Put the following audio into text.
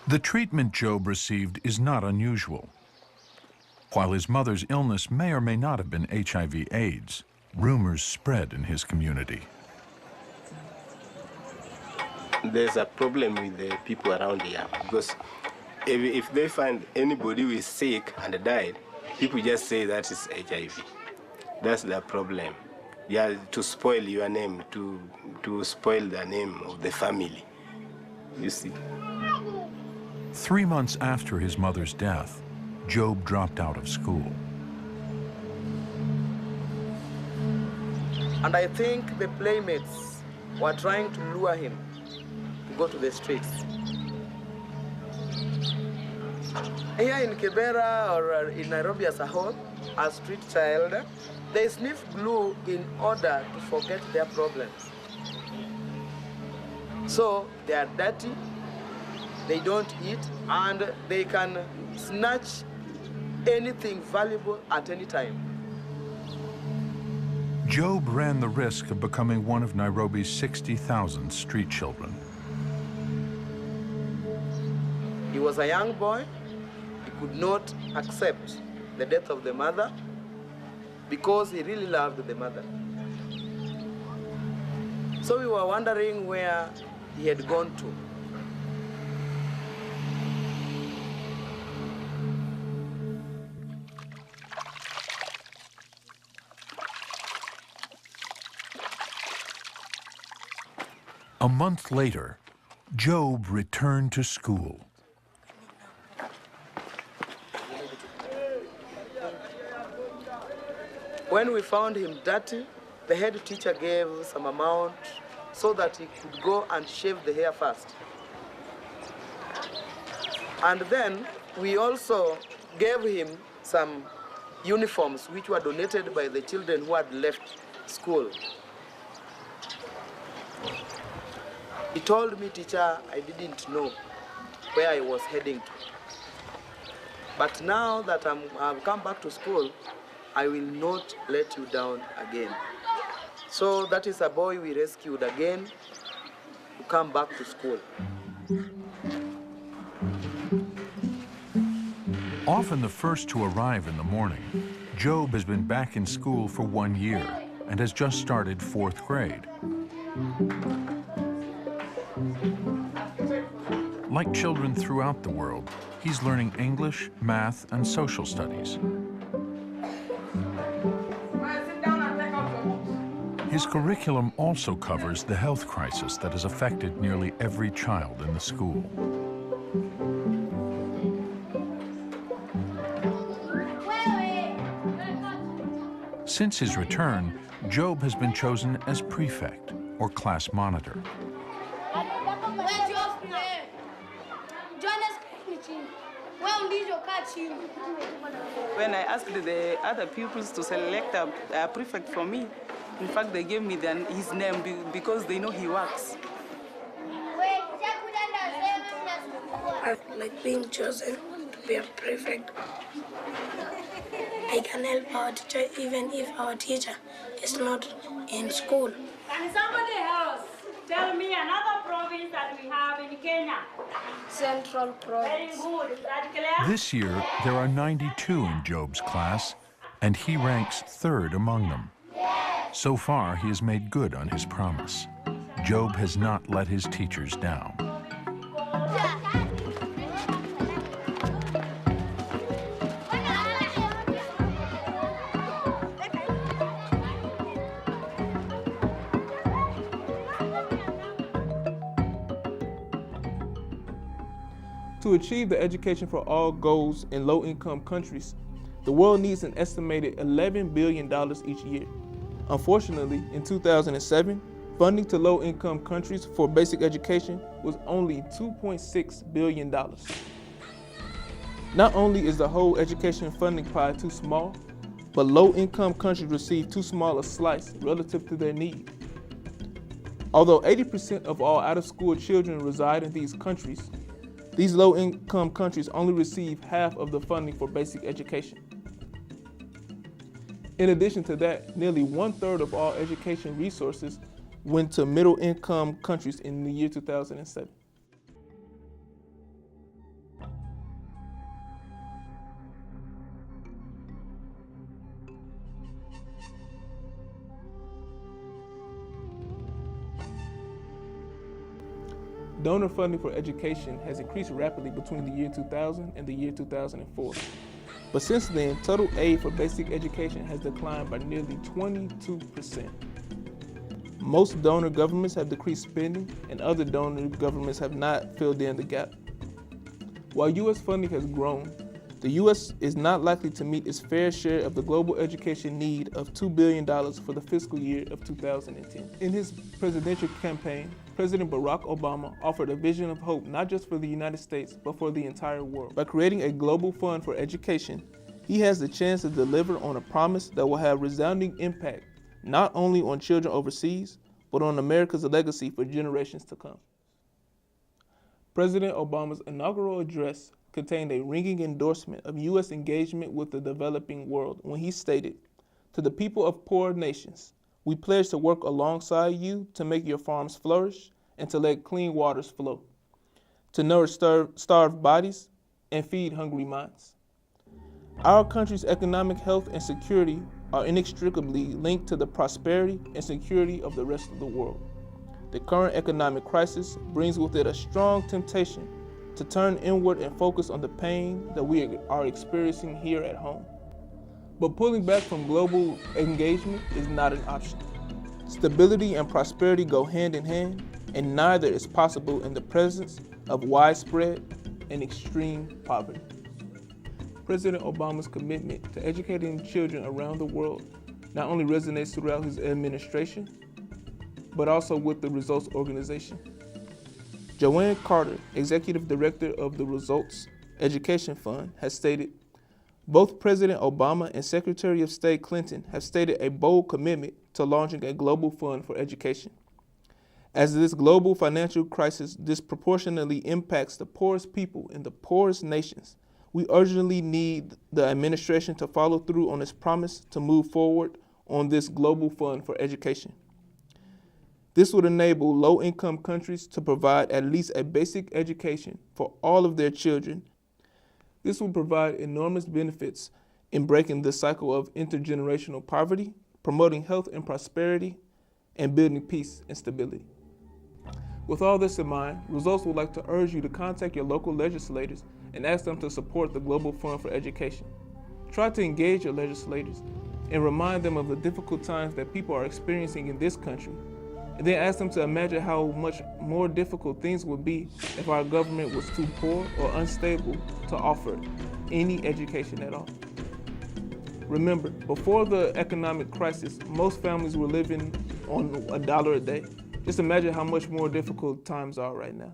The treatment Job received is not unusual. While his mother's illness may or may not have been HIV/AIDS, rumors spread in his community. There's a problem with the people around here because if they find anybody who is sick and died, people just say that is HIV. That's the problem. Yeah, to spoil your name, to spoil the name of the family, you see. 3 months after his mother's death, Job dropped out of school. And I think the playmates were trying to lure him to go to the streets. Here in Kibera or in Nairobi as a whole, as street child, they sniff glue in order to forget their problems. So they are dirty, they don't eat, and they can snatch anything valuable at any time. Job ran the risk of becoming one of Nairobi's 60,000 street children. He was a young boy. He could not accept the death of the mother because he really loved the mother. So we were wondering where he had gone to. A month later, Job returned to school. When we found him dirty, the head teacher gave some amount so that he could go and shave the hair first. And then we also gave him some uniforms which were donated by the children who had left school. He told me, "Teacher, I didn't know where I was heading to. But now that I've come back to school, I will not let you down again." So that is a boy we rescued again to come back to school. Often the first to arrive in the morning, Job has been back in school for 1 year and has just started 4th grade. Like children throughout the world, he's learning English, math, and social studies. His curriculum also covers the health crisis that has affected nearly every child in the school. Since his return, Job has been chosen as prefect, or class monitor. When I asked the other pupils to select a prefect for me, in fact, they gave me his name because they know he works. I like being chosen to be a prefect. I can help our teacher even if our teacher is not in school. Can somebody else tell me another province that we have in Kenya? Central Province. Very good. Is that clear? This year, there are 92 in Job's class, and he ranks 3rd among them. So far, he has made good on his promise. Job has not let his teachers down. To achieve the education for all goals in low-income countries, the world needs an estimated $11 billion each year. Unfortunately, in 2007, funding to low-income countries for basic education was only $2.6 billion. Not only is the whole education funding pie too small, but low-income countries receive too small a slice relative to their need. Although 80% of all out-of-school children reside in these countries, these low-income countries only receive half of the funding for basic education. In addition to that, nearly 1/3 of all education resources went to middle-income countries in the year 2007. Donor funding for education has increased rapidly between the year 2000 and the year 2004. But since then, total aid for basic education has declined by nearly 22%. Most donor governments have decreased spending, and other donor governments have not filled in the gap. While U.S. funding has grown, the U.S. is not likely to meet its fair share of the global education need of $2 billion for the fiscal year of 2010. In his presidential campaign, President Barack Obama offered a vision of hope not just for the United States, but for the entire world. By creating a global fund for education, he has the chance to deliver on a promise that will have resounding impact not only on children overseas, but on America's legacy for generations to come. President Obama's inaugural address contained a ringing endorsement of U.S. engagement with the developing world when he stated, "To the people of poor nations, we pledge to work alongside you to make your farms flourish and to let clean waters flow, to nourish starved bodies and feed hungry minds." Our country's economic health and security are inextricably linked to the prosperity and security of the rest of the world. The current economic crisis brings with it a strong temptation to turn inward and focus on the pain that we are experiencing here at home. But pulling back from global engagement is not an option. Stability and prosperity go hand in hand, and neither is possible in the presence of widespread and extreme poverty. President Obama's commitment to educating children around the world not only resonates throughout his administration, but also with the Results Organization. Joanne Carter, Executive Director of the Results Education Fund, has stated, "Both President Obama and Secretary of State Clinton have stated a bold commitment to launching a global fund for education. As this global financial crisis disproportionately impacts the poorest people in the poorest nations, we urgently need the administration to follow through on its promise to move forward on this global fund for education. This would enable low-income countries to provide at least a basic education for all of their children. This will provide enormous benefits in breaking the cycle of intergenerational poverty, promoting health and prosperity, and building peace and stability." With all this in mind, Results would like to urge you to contact your local legislators and ask them to support the Global Fund for Education. Try to engage your legislators and remind them of the difficult times that people are experiencing in this country, and then ask them to imagine how much more difficult things would be if our government was too poor or unstable to offer any education at all. Remember, before the economic crisis, most families were living on $1 a day. Just imagine how much more difficult times are right now.